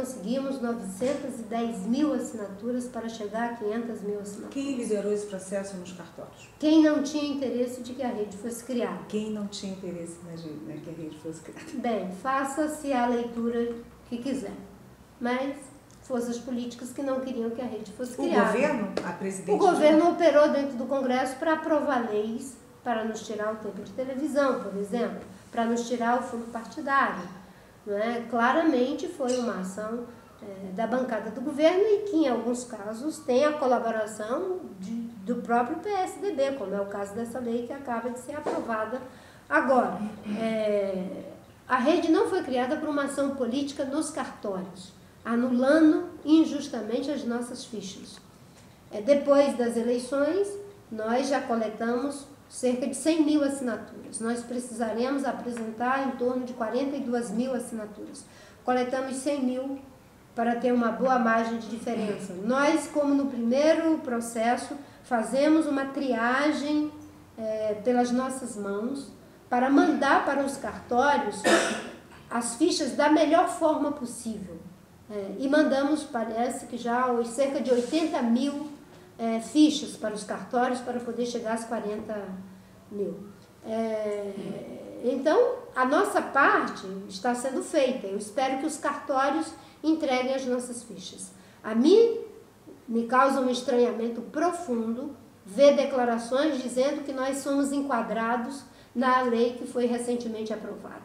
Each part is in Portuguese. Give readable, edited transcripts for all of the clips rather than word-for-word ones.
conseguimos 910 mil assinaturas para chegar a 500 mil assinaturas. Quem liderou esse processo nos cartórios? Quem não tinha interesse de que a rede fosse criada. Quem não tinha interesse que a rede fosse criada? Bem, faça-se a leitura que quiser, mas forças políticas que não queriam que a rede fosse criada. O governo, a presidente... O governo operou dentro do Congresso para aprovar leis, para nos tirar o tempo de televisão, por exemplo, para nos tirar o fundo partidário. Não é? Claramente foi uma ação da bancada do governo e que, em alguns casos, tem a colaboração do próprio PSDB, como é o caso dessa lei que acaba de ser aprovada agora. A rede não foi criada por uma ação política nos cartórios, anulando injustamente as nossas fichas. Depois das eleições, nós já coletamos cerca de 100 mil assinaturas. Nós precisaremos apresentar em torno de 42 mil assinaturas. Coletamos 100 mil para ter uma boa margem de diferença. Nós, como no primeiro processo, fazemos uma triagem pelas nossas mãos para mandar para os cartórios as fichas da melhor forma possível. E mandamos, parece que já cerca de 80 mil fichas para os cartórios para poder chegar às 40 mil. Então, a nossa parte está sendo feita. Eu espero que os cartórios entreguem as nossas fichas. A mim me causa um estranhamento profundo ver declarações dizendo que nós somos enquadrados na lei que foi recentemente aprovada.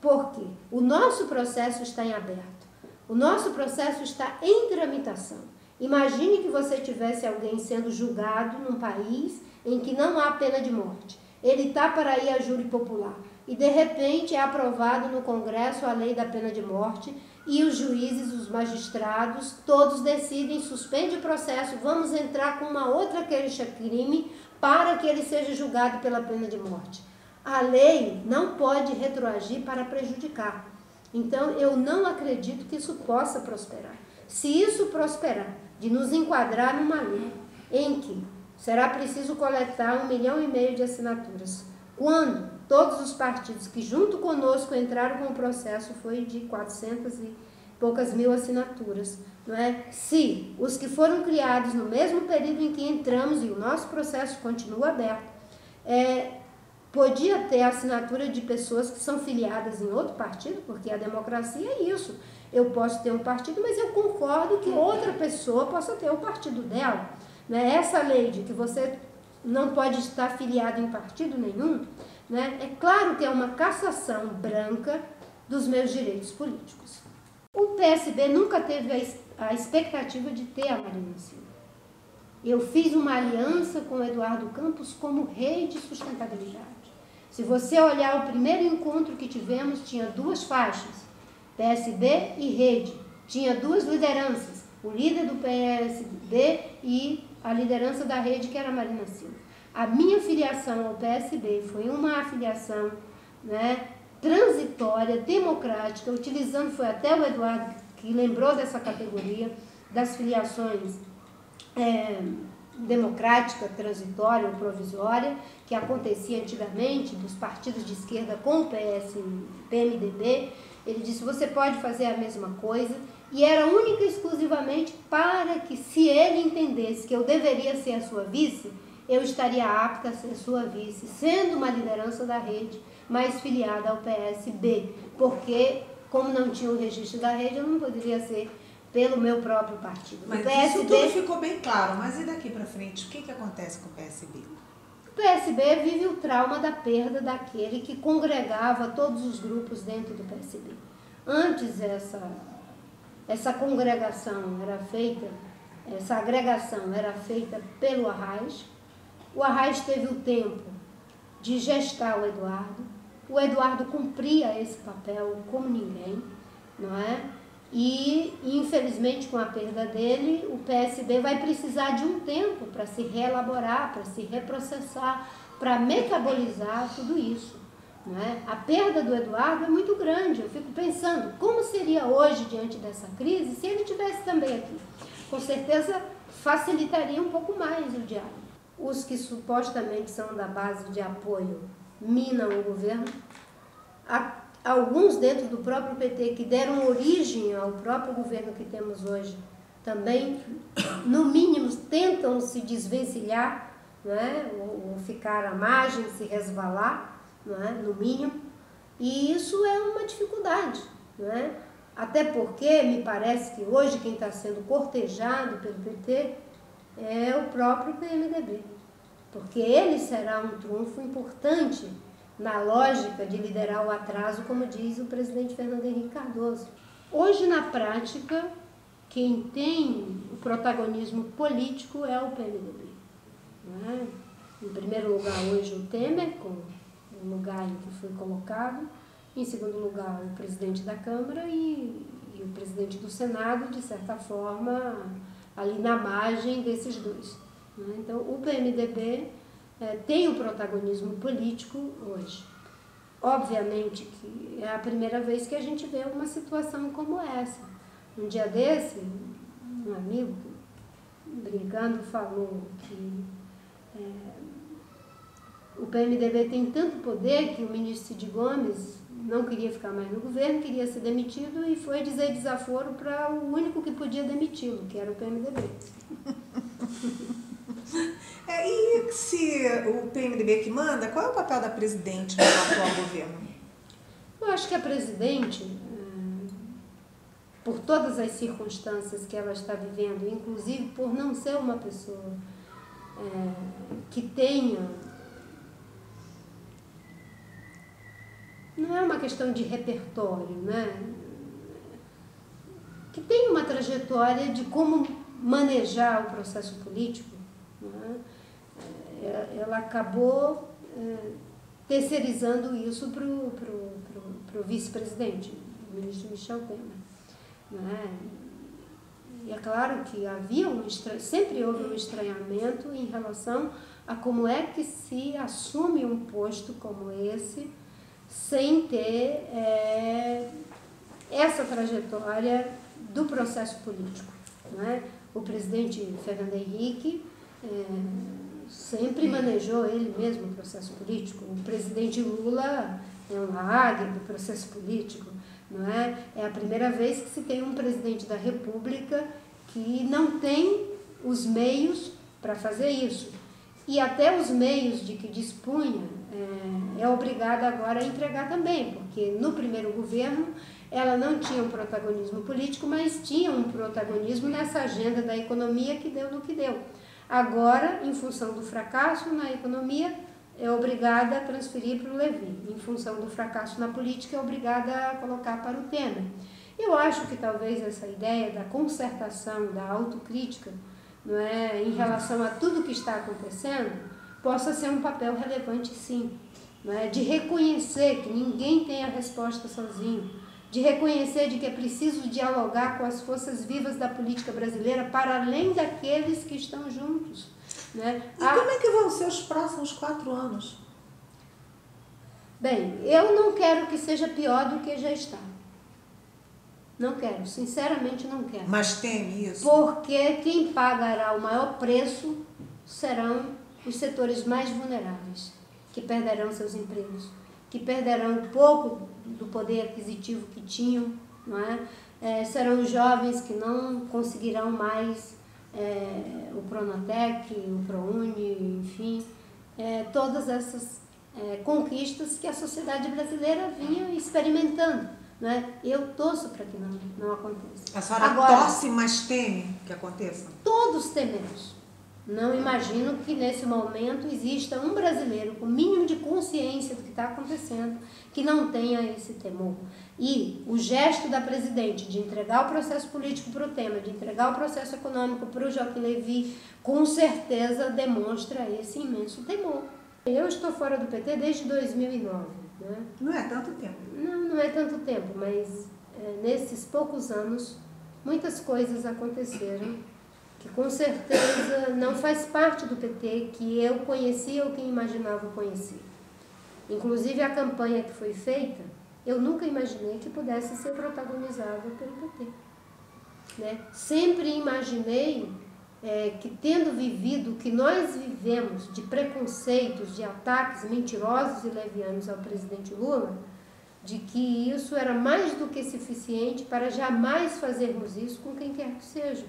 Por quê? O nosso processo está em aberto. O nosso processo está em tramitação. Imagine que você tivesse alguém sendo julgado num país em que não há pena de morte. Ele está para ir a júri popular e, de repente, é aprovado no Congresso a lei da pena de morte e os juízes, os magistrados, todos decidem, suspende o processo, vamos entrar com uma outra queixa-crime para que ele seja julgado pela pena de morte. A lei não pode retroagir para prejudicar. Então, eu não acredito que isso possa prosperar. Se isso prosperar, de nos enquadrar numa lei em que será preciso coletar 1,5 milhão de assinaturas, quando todos os partidos que junto conosco entraram com o processo foi de 400 e poucas mil assinaturas, não é? Se os que foram criados no mesmo período em que entramos e o nosso processo continua aberto, podia ter assinatura de pessoas que são filiadas em outro partido, porque a democracia é isso. Eu posso ter um partido, mas eu concordo que outra pessoa possa ter o partido dela. Né? Essa lei de que você não pode estar filiado em partido nenhum, né? É claro que é uma cassação branca dos meus direitos políticos. O PSB nunca teve a expectativa de ter a Marina Silva. Eu fiz uma aliança com o Eduardo Campos como rei de sustentabilidade. Se você olhar o primeiro encontro que tivemos, tinha 2 faixas, PSB e Rede. Tinha 2 lideranças, o líder do PSB e a liderança da Rede, que era a Marina Silva. A minha filiação ao PSB foi uma afiliação, né, transitória, democrática, utilizando, foi até o Eduardo que lembrou dessa categoria, das filiações democrática, transitória ou provisória, que acontecia antigamente dos partidos de esquerda com o PMDB. Ele disse, você pode fazer a mesma coisa, e era única e exclusivamente para que, se ele entendesse que eu deveria ser a sua vice, eu estaria apta a ser sua vice, sendo uma liderança da Rede, mas filiada ao PSB, porque, como não tinha o registro da Rede, eu não poderia ser pelo meu próprio partido. Mas o PSB, isso tudo ficou bem claro, mas e daqui para frente, o que acontece com o PSB? O PSB vive o trauma da perda daquele que congregava todos os grupos dentro do PSB. Antes essa congregação era feita, essa agregação era feita pelo Arraes. O Arraes teve o tempo de gestar o Eduardo cumpria esse papel como ninguém, não é? E, infelizmente, com a perda dele, o PSB vai precisar de um tempo para se reelaborar, para se reprocessar, para metabolizar tudo isso. Não é? A perda do Eduardo é muito grande. Eu fico pensando, como seria hoje, diante dessa crise, se ele estivesse também aqui? Com certeza, facilitaria um pouco mais o diálogo. Os que supostamente são da base de apoio minam o governo, alguns dentro do próprio PT que deram origem ao próprio governo que temos hoje, também, no mínimo, tentam se desvencilhar, né? Ou ficar à margem, se resvalar, né? No mínimo, e isso é uma dificuldade, né? Até porque me parece que hoje quem está sendo cortejado pelo PT é o próprio PMDB, porque ele será um trunfo importante na lógica de liderar o atraso, como diz o presidente Fernando Henrique Cardoso. Hoje, na prática, quem tem o protagonismo político é o PMDB. Né? Em primeiro lugar, hoje, o Temer, com o lugar em que foi colocado. Em segundo lugar, o presidente da Câmara e o presidente do Senado, de certa forma, ali na margem desses dois. Né? Então, o PMDB tem o protagonismo político hoje. Obviamente que é a primeira vez que a gente vê uma situação como essa. Um dia desse, um amigo, brincando, falou que o PMDB tem tanto poder que o ministro Cid Gomes não queria ficar mais no governo, queria ser demitido e foi dizer desaforo para o único que podia demiti-lo, que era o PMDB. E se o PMDB que manda, qual é o papel da presidente no atual governo? Eu acho que a presidente, por todas as circunstâncias que ela está vivendo, inclusive por não ser uma pessoa que tenha... Não é uma questão de repertório, né? Que tem uma trajetória de como manejar o processo político, né? Ela acabou terceirizando isso para o vice-presidente, o ministro Michel Temer. Né? E é claro que sempre houve um estranhamento em relação a como é que se assume um posto como esse sem ter essa trajetória do processo político. Né? O presidente Fernando Henrique sempre manejou ele mesmo o processo político. O presidente Lula é uma águia do processo político. Não é? É a primeira vez que se tem um presidente da República que não tem os meios para fazer isso. E até os meios de que dispunha é obrigada agora a entregar também, porque no primeiro governo ela não tinha um protagonismo político, mas tinha um protagonismo nessa agenda da economia que deu no que deu. Agora, em função do fracasso na economia, é obrigada a transferir para o Levi. Em função do fracasso na política, é obrigada a colocar para o Temer. Eu acho que talvez essa ideia da concertação, da autocrítica, não é, em relação a tudo que está acontecendo, possa ser um papel relevante, sim. Não é, de reconhecer que ninguém tem a resposta sozinho, de reconhecer de que é preciso dialogar com as forças vivas da política brasileira para além daqueles que estão juntos. Né? E como é que vão ser os próximos 4 anos? Bem, eu não quero que seja pior do que já está. Não quero, sinceramente não quero. Mas teme isso? Porque quem pagará o maior preço serão os setores mais vulneráveis, que perderão seus empregos, que perderão um pouco do poder aquisitivo que tinham, não é? Serão os jovens que não conseguirão mais o Pronatec, o ProUni, enfim, todas essas conquistas que a sociedade brasileira vinha experimentando. Não é? Eu torço para que não aconteça. A senhora torce, mas teme que aconteça? Todos tememos. Não imagino que nesse momento exista um brasileiro com o mínimo de consciência do que está acontecendo que não tenha esse temor. E o gesto da presidente de entregar o processo político para o Temer, de entregar o processo econômico para o Joaquim Levy, com certeza demonstra esse imenso temor. Eu estou fora do PT desde 2009. Né? Não é tanto tempo. Não é tanto tempo, mas nesses poucos anos muitas coisas aconteceram que com certeza não faz parte do PT que eu conhecia ou que imaginava conhecer. Inclusive a campanha que foi feita, eu nunca imaginei que pudesse ser protagonizada pelo PT. Né? Sempre imaginei que tendo vivido o que nós vivemos de preconceitos, de ataques mentirosos e levianos ao presidente Lula, de que isso era mais do que suficiente para jamais fazermos isso com quem quer que seja.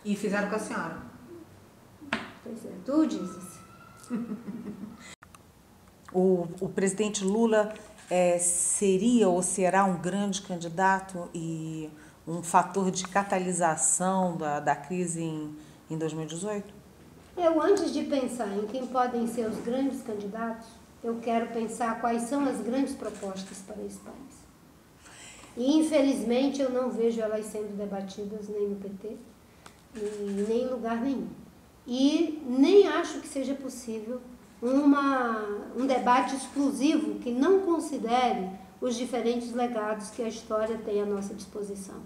E fizeram com a senhora? Pois é, tu dizes. O presidente Lula seria ou será um grande candidato e um fator de catalisação da crise em 2018? Eu, antes de pensar em quem podem ser os grandes candidatos, eu quero pensar quais são as grandes propostas para esse país. E, infelizmente, eu não vejo elas sendo debatidas nem no PT, nem em lugar nenhum. E nem acho que seja possível um debate exclusivo que não considere os diferentes legados que a história tem à nossa disposição.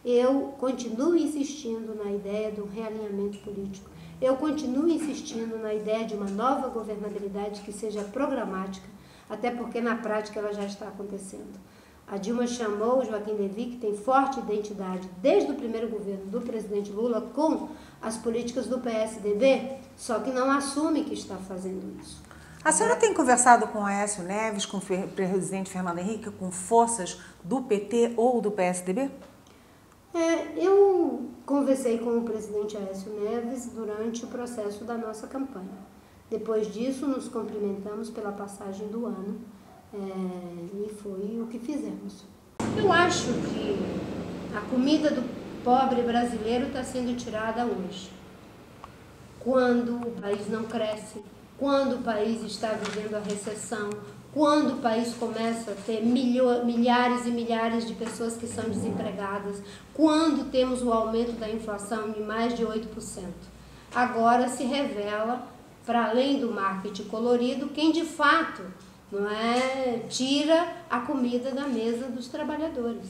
Eu continuo insistindo na ideia do realinhamento político. Eu continuo insistindo na ideia de uma nova governabilidade que seja programática, até porque na prática ela já está acontecendo. A Dilma chamou o Joaquim Levy, que tem forte identidade desde o primeiro governo do presidente Lula com as políticas do PSDB, só que não assume que está fazendo isso. A senhora tem conversado com Aécio Neves, com o presidente Fernando Henrique, com forças do PT ou do PSDB? Eu conversei com o presidente Aécio Neves durante o processo da nossa campanha. Depois disso, nos cumprimentamos pela passagem do ano e foi o que fizemos. Eu acho que a comida do pobre brasileiro está sendo tirada hoje. Quando o país não cresce, quando o país está vivendo a recessão, quando o país começa a ter milhares e milhares de pessoas que são desempregadas, quando temos o aumento da inflação de mais de 8%. Agora se revela, para além do marketing colorido, quem de fato tira a comida da mesa dos trabalhadores.